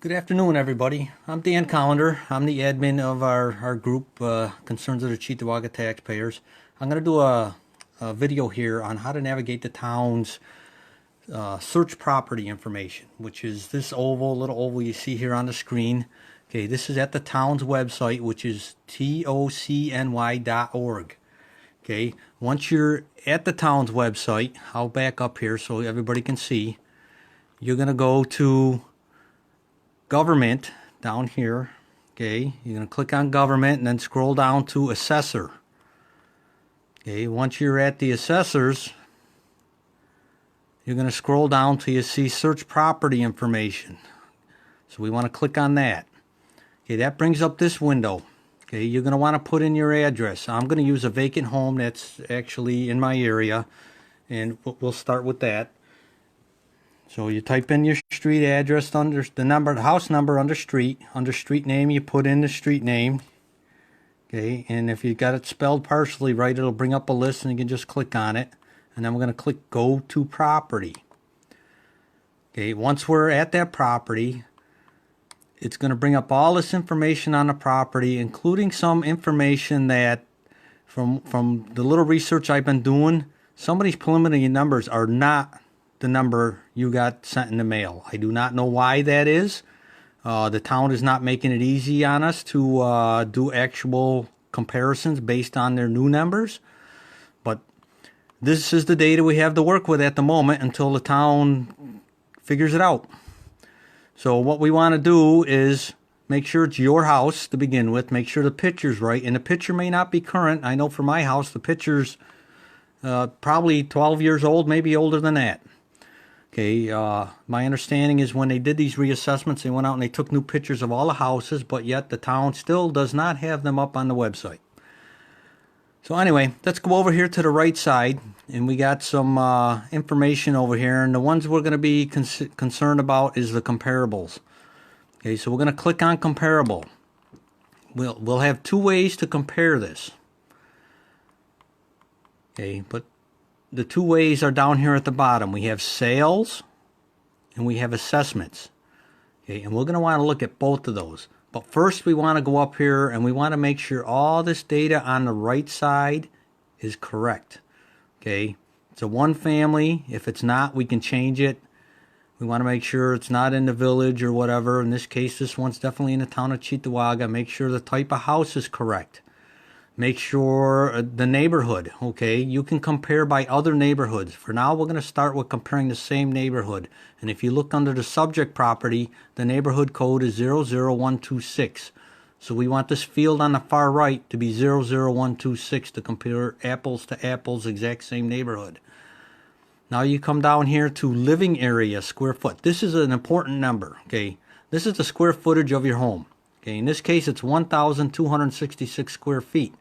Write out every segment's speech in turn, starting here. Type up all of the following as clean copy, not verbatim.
Good afternoon, everybody. I'm Dan Collender. I'm the admin of our group, Concerns of the Cheektowaga Taxpayers. I'm going to do a video here on how to navigate the town's search property information, which is this little oval you see here on the screen. Okay, this is at the town's website, which is tocny.org. Okay, once you're at the town's website, I'll back up here so everybody can see. You're going to go to Government down here. Okay, you're going to click on Government and then scroll down to Assessor. Okay, once you're at the Assessors, you're going to scroll down till you see Search Property Information. So we want to click on that. Okay, that brings up this window. Okay, you're going to want to put in your address. I'm going to use a vacant home that's actually in my area, and we'll start with that. So you type in your street address under the number, the house number under street name. You put in the street name. Okay, and if you got it spelled partially right, it'll bring up a list, and you can just click on it. And then we're going to click Go to Property. Okay, once we're at that property, it's going to bring up all this information on the property, including some information that, from the little research I've been doing, some of these preliminary numbers are not the number you got sent in the mail. I do not know why that is. The town is not making it easy on us to do actual comparisons based on their new numbers. But this is the data we have to work with at the moment until the town figures it out. So what we want to do is make sure it's your house to begin with. Make sure the picture's right. And the picture may not be current. I know for my house, the picture's probably 12 years old, maybe older than that. Okay, my understanding is when they did these reassessments, they went out and they took new pictures of all the houses, but yet the town still does not have them up on the website. So anyway, let's go over here to the right side, and we got some information over here, and the ones we're going to be concerned about is the comparables. Okay, so we're going to click on Comparable. We'll have two ways to compare this. Okay, but the two ways are down here at the bottom. We have sales and we have assessments. Okay, and we're going to want to look at both of those. But first we want to go up here and we want to make sure all this data on the right side is correct. Okay, it's a one family. If it's not, we can change it. We want to make sure it's not in the village or whatever. In this case, this one's definitely in the town of Cheektowaga. Make sure the type of house is correct. Make sure the neighborhood, okay? You can compare by other neighborhoods. For now, we're going to start with comparing the same neighborhood. And if you look under the subject property, the neighborhood code is 00126. So we want this field on the far right to be 00126 to compare apples to apples, exact same neighborhood. Now you come down here to living area, square foot. This is an important number, okay? This is the square footage of your home. Okay, in this case, it's 1,266 square feet.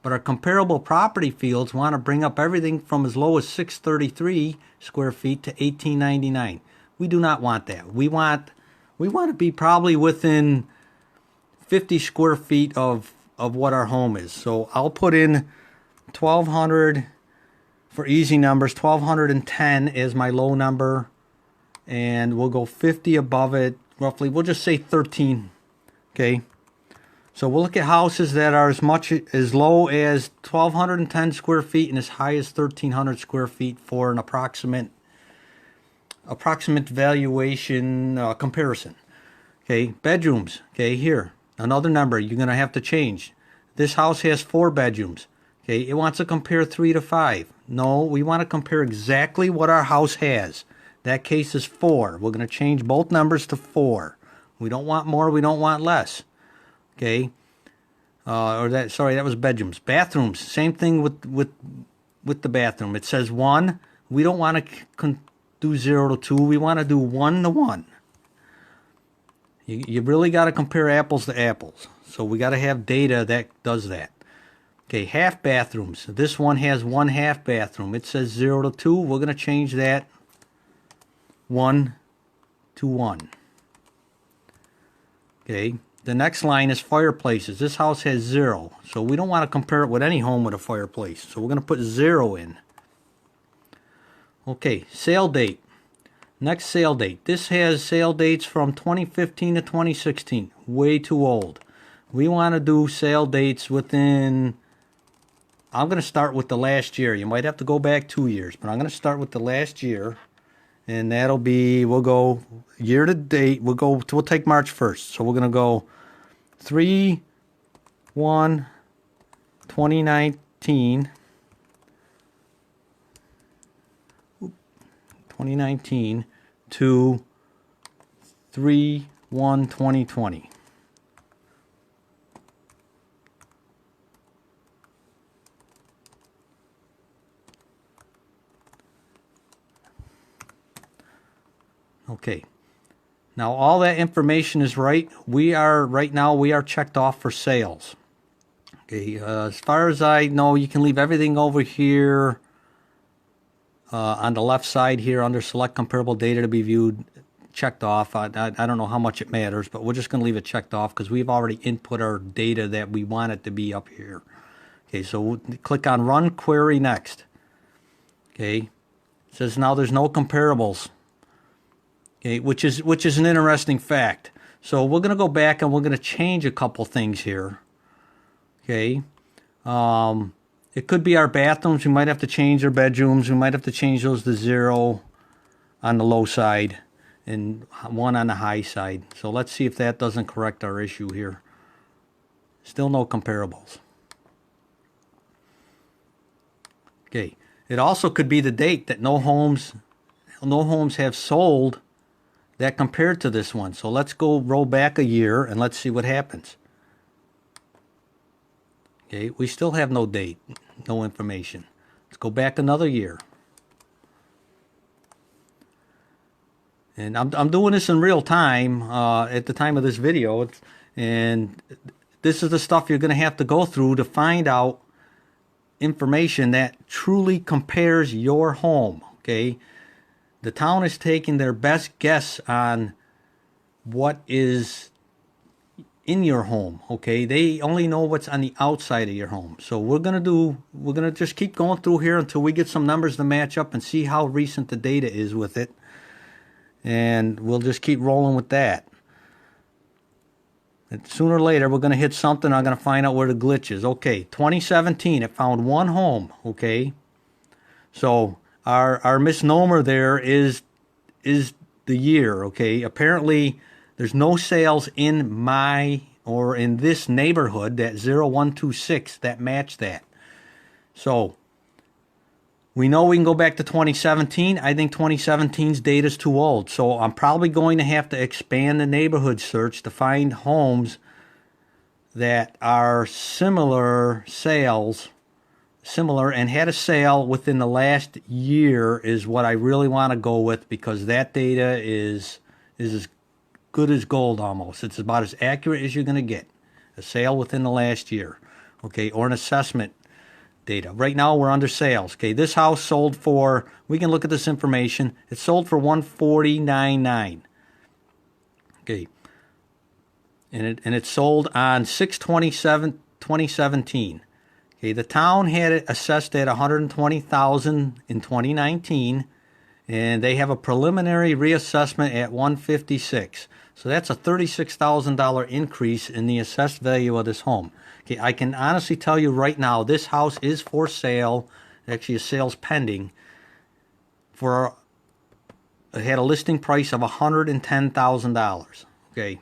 But our comparable property fields want to bring up everything from as low as 633 square feet to 1899. We do not want that. We want to be probably within 50 square feet of what our home is. So I'll put in 1,200 for easy numbers. 1,210 is my low number, and we'll go 50 above it. Roughly, we'll just say 13. Okay. So we'll look at houses that are as low as 1,210 square feet and as high as 1,300 square feet for an approximate valuation comparison. Okay, bedrooms. Okay, here, another number you're going to have to change. This house has 4 bedrooms. Okay, it wants to compare 3 to 5. No, we want to compare exactly what our house has. That case is 4. We're going to change both numbers to 4. We don't want more, we don't want less. Okay, that was bedrooms. Bathrooms, same thing with the bathroom. It says 1. We don't want to do 0 to 2. We want to do 1 to 1. You really got to compare apples to apples. So we got to have data that does that. Okay, half bathrooms. This one has 1 half bathroom. It says 0 to 2. We're going to change that 1 to 1. Okay. The next line is fireplaces. This house has 0, so we don't want to compare it with any home with a fireplace. So we're going to put 0 in. Okay, sale date. Next sale date. This has sale dates from 2015 to 2016. Way too old. We want to do sale dates within, I'm going to start with the last year. You might have to go back 2 years, but I'm going to start with the last year. And that'll be, we'll go year to date. We'll take March 1st. So we're going to go 3/1/2019. 2019 to 3/1/2020. Okay. Now all that information is right. Right now we are checked off for sales. Okay. As far as I know, you can leave everything over here on the left side here under select comparable data to be viewed, checked off. I don't know how much it matters, but we're just going to leave it checked off because we've already input our data that we want it to be up here. Okay, so we'll click on Run Query Next. Okay, it says now there's no comparables. Okay, which is an interesting fact. So we're going to go back and we're going to change a couple things here. Okay, it could be our bathrooms. We might have to change our bedrooms. We might have to change those to 0 on the low side and 1 on the high side. So let's see if that doesn't correct our issue here. Still no comparables. Okay, it also could be the date that no homes have sold that compared to this one. So let's go roll back a year and let's see what happens. Okay, we still have no date, no information. Let's go back another year. And I'm doing this in real time at the time of this video. And this is the stuff you're going to have to go through to find out information that truly compares your home. Okay, the town is taking their best guess on what is in your home. Okay, they only know what's on the outside of your home. So we're gonna just keep going through here until we get some numbers to match up and see how recent the data is with it, and we'll just keep rolling with that. And sooner or later we're going to hit something. I'm going to find out where the glitch is. Okay, 2017, it found one home. Okay, so our misnomer there is the year. Okay, apparently there's no sales in my or in this neighborhood, that 0126, that match that. So we know we can go back to 2017. I think 2017's data is too old. So I'm probably going to have to expand the neighborhood search to find homes that are similar and had a sale within the last year is what I really want to go with, because that data is as good as gold almost. It's about as accurate as you're going to get. A sale within the last year, okay, or an assessment data. Right now we're under sales. Okay, this house sold for, we can look at this information, it sold for $149,900. Okay, and it sold on 6/27/2017. Okay, the town had it assessed at $120,000 in 2019, and they have a preliminary reassessment at $156,000. So that's a $36,000 increase in the assessed value of this home. Okay, I can honestly tell you right now, this house is for sale. Actually, a sale's pending. It had a listing price of $110,000. Okay,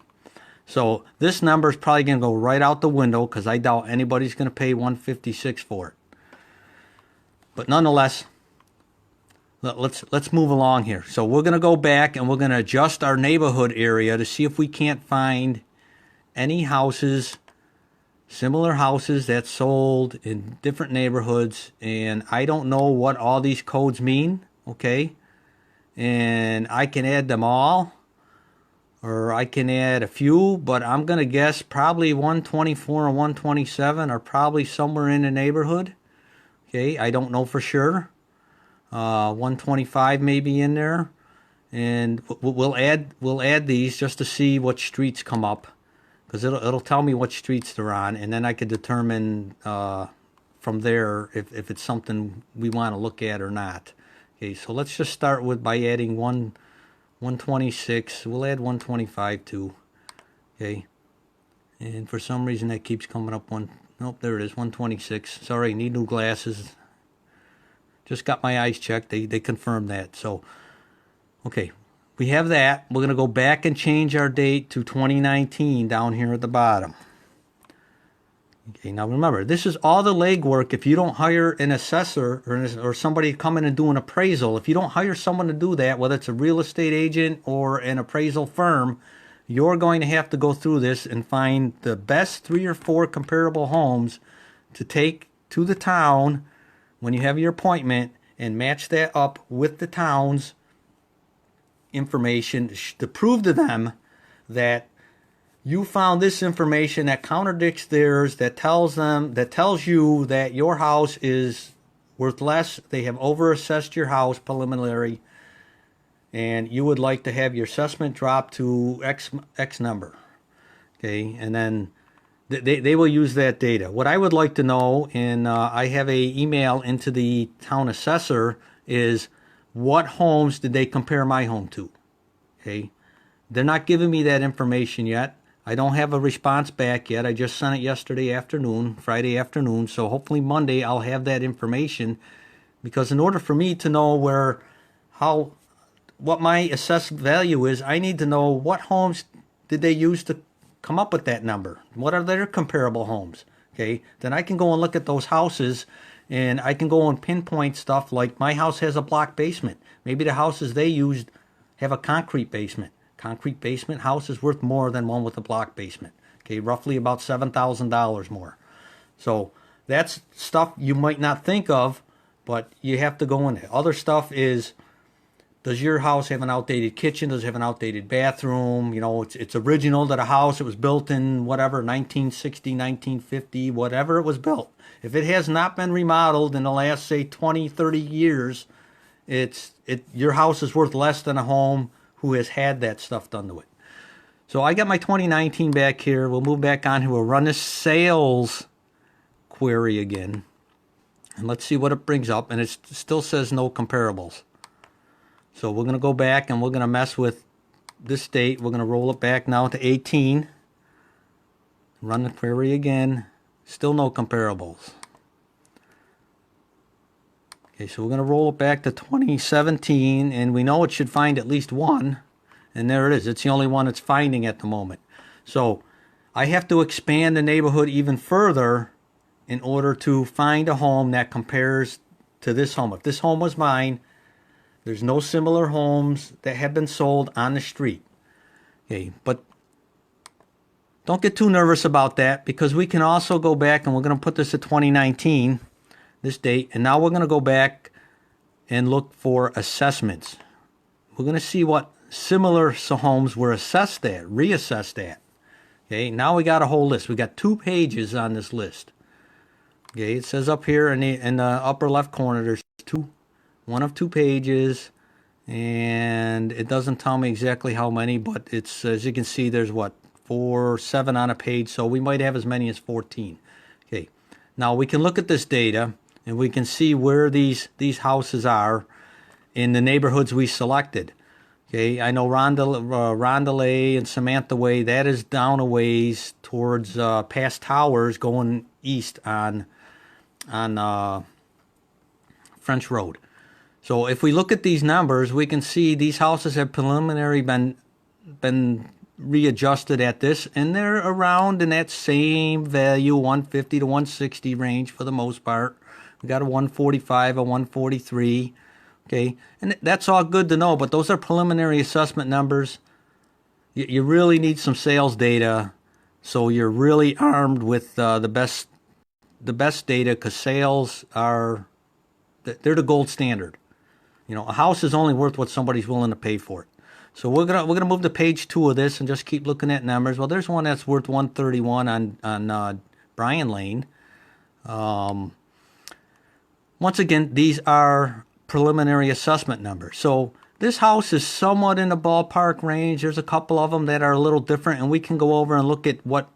so this number is probably going to go right out the window, because I doubt anybody's going to pay $156,000 for it. But nonetheless, let's move along here. So we're going to go back and we're going to adjust our neighborhood area to see if we can't find any houses, similar houses that sold in different neighborhoods. And I don't know what all these codes mean, okay? And I can add them all, or I can add a few, but I'm going to guess probably 124 and 127 are probably somewhere in the neighborhood. Okay, I don't know for sure. 125 may be in there, and we'll add these just to see what streets come up, because it'll tell me what streets they're on, and then I could determine from there if it's something we want to look at or not. Okay, so let's just start by adding one 126. We'll add 125 too. Okay. And for some reason that keeps coming up one. Nope, there it is, 126. Sorry, need new glasses. Just got my eyes checked. They confirmed that. So, okay. We have that. We're going to go back and change our date to 2019 down here at the bottom. Okay, now remember, this is all the legwork. If you don't hire an assessor or somebody to come in and do an appraisal, if you don't hire someone to do that, whether it's a real estate agent or an appraisal firm, you're going to have to go through this and find the best 3 or 4 comparable homes to take to the town when you have your appointment and match that up with the town's information to prove to them that you found this information that contradicts theirs, that tells you that your house is worth less. They have overassessed your house preliminary, and you would like to have your assessment dropped to X number. Okay, and then they will use that data. What I would like to know, and I have a email into the town assessor, is what homes did they compare my home to? Okay, they're not giving me that information yet. I don't have a response back yet. I just sent it yesterday afternoon, Friday afternoon. So hopefully Monday I'll have that information, because in order for me to know what my assessed value is, I need to know what homes did they use to come up with that number. What are their comparable homes? Okay, then I can go and look at those houses, and I can go and pinpoint stuff like my house has a block basement. Maybe the houses they used have a concrete basement. Concrete basement house is worth more than one with a block basement. Okay, roughly about $7,000 more. So that's stuff you might not think of, but you have to go in there. Other stuff is, does your house have an outdated kitchen? Does it have an outdated bathroom? You know, it's original to the house. It was built in whatever, 1960, 1950, whatever it was built. If it has not been remodeled in the last, say, 20, 30 years, your house is worth less than a home who has had that stuff done to it. So I got my 2019 back here. We'll move back on here. We'll run this sales query again. And let's see what it brings up. And it still says no comparables. So we're going to go back and we're going to mess with this date. We're going to roll it back now to 18. Run the query again. Still no comparables. Okay, so we're going to roll it back to 2017, and we know it should find at least one, and there it is. It's the only one it's finding at the moment. So I have to expand the neighborhood even further in order to find a home that compares to this home. If this home was mine, there's no similar homes that have been sold on the street. Okay, but don't get too nervous about that, because we can also go back, and we're going to put this at 2019. This date, and now we're going to go back and look for assessments. We're going to see what similar homes were assessed at, reassessed at. Okay, now we got a whole list. We got 2 pages on this list. Okay, it says up here in the upper left corner, there's one of 2 pages, and it doesn't tell me exactly how many, but it's, as you can see, there's 7 on a page, so we might have as many as 14. Okay, now we can look at this data, and we can see where these houses are in the neighborhoods we selected. Okay, I know Rondelay and Samantha Way, that is down a ways towards past Towers going east on French Road. So if we look at these numbers, we can see these houses have preliminary been readjusted at this, and they're around in that same value, 150 to 160 range for the most part. We got a 145, a 143, okay? And that's all good to know, but those are preliminary assessment numbers. You really need some sales data, so you're really armed with the best data, because sales they're the gold standard. You know, a house is only worth what somebody's willing to pay for it. So we're gonna move to page 2 of this and just keep looking at numbers. Well, there's one that's worth 131 on Bryan Lane. Once again, these are preliminary assessment numbers. So this house is somewhat in the ballpark range. There's a couple of them that are a little different, and we can go over and look at what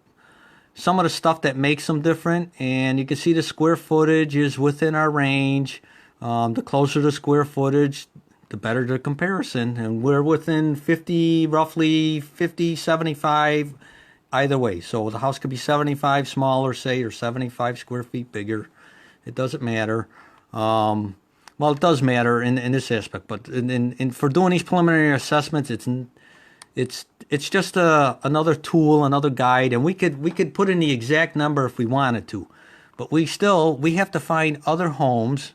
some of the stuff that makes them different. And you can see the square footage is within our range. The closer the square footage, the better the comparison. And we're within 50, roughly 50, 75 either way. So the house could be 75 smaller, say, or 75 square feet bigger. It doesn't matter. Well, it does matter in this aspect, but for doing these preliminary assessments, it's just another tool, another guide, and we could put in the exact number if we wanted to, but we have to find other homes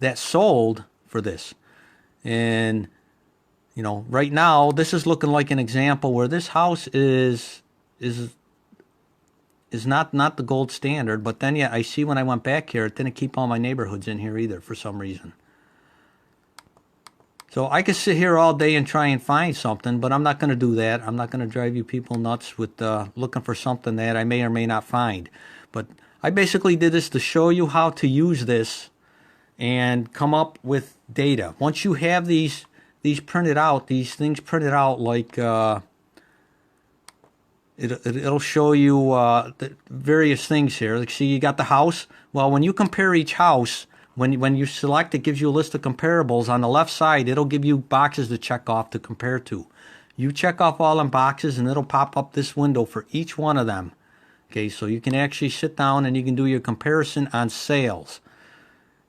that sold for this. And right now this is looking like an example where this house is not the gold standard, but then I see when I went back here, it didn't keep all my neighborhoods in here either for some reason. So I could sit here all day and try and find something, but I'm not going to do that. I'm not going to drive you people nuts with looking for something that I may or may not find. But I basically did this to show you how to use this and come up with data. Once you have these printed out, these things printed out, like it'll show you the various things here. Like, see, you got the house. Well, when you compare each house, when you select, it gives you a list of comparables. On the left side, it'll give you boxes to check off to compare to. You check off all them boxes, and it'll pop up this window for each one of them. Okay, so you can actually sit down and you can do your comparison on sales.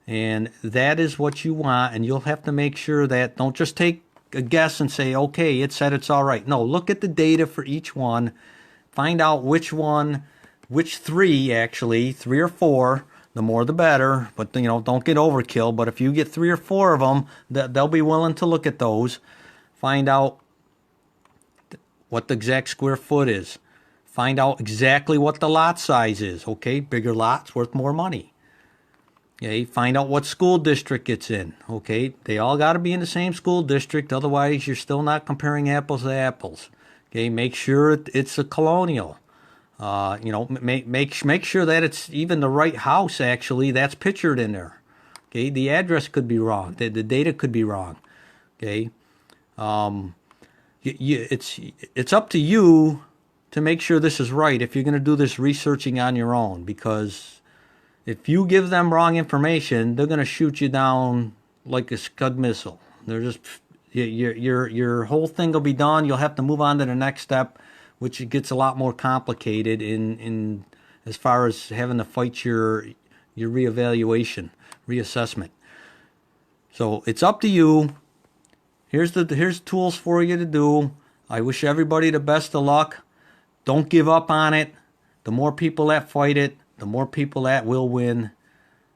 And that is what you want, and you'll have to make sure that, don't just take a guess and say, okay, it said it's all right. No, look at the data for each one. Find out which three, actually, 3 or 4, the more the better, but don't get overkill. But if you get 3 or 4 of them, they'll be willing to look at those. Find out what the exact square foot is. Find out exactly what the lot size is. Okay, bigger lots worth more money. Okay, find out what school district it's in. Okay, they all got to be in the same school district, otherwise you're still not comparing apples to apples. Okay, make sure it's a colonial. Make sure that it's even the right house, actually, that's pictured in there. Okay, the address could be wrong. The data could be wrong. Okay, it's up to you to make sure this is right if you're going to do this researching on your own, because if you give them wrong information, they're going to shoot you down like a Scud missile. They're just, your whole thing will be done. You'll have to move on to the next step, which it gets a lot more complicated in as far as having to fight your reevaluation, reassessment. So it's up to you. Here's tools for you to do. I wish everybody the best of luck. Don't give up on it. The more people that fight it, the more people that will win.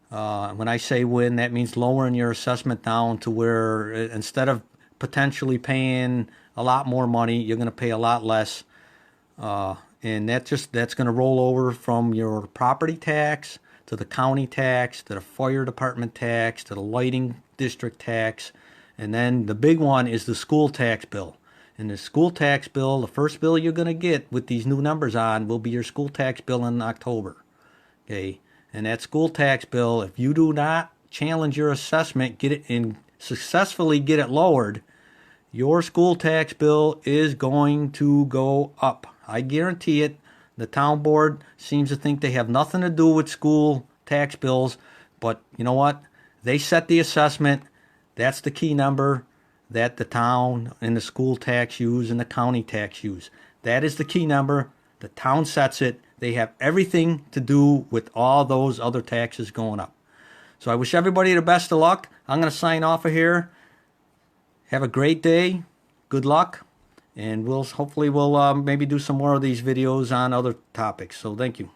When I say win, that means lowering your assessment down to where instead of potentially paying a lot more money, you're going to pay a lot less. And that's going to roll over from your property tax to the county tax to the fire department tax to the lighting district tax. And then the big one is the school tax bill. And the school tax bill, the first bill you're going to get with these new numbers on, will be your school tax bill in October. Okay, and that school tax bill, if you do not challenge your assessment, get it and successfully get it lowered, your school tax bill is going to go up. I guarantee it. The town board seems to think they have nothing to do with school tax bills, but you know what? They set the assessment. That's the key number that the town and the school tax use and the county tax use. That is the key number. The town sets it. They have everything to do with all those other taxes going up. So I wish everybody the best of luck. I'm going to sign off of here. Have a great day. Good luck. And hopefully we'll maybe do some more of these videos on other topics. So thank you.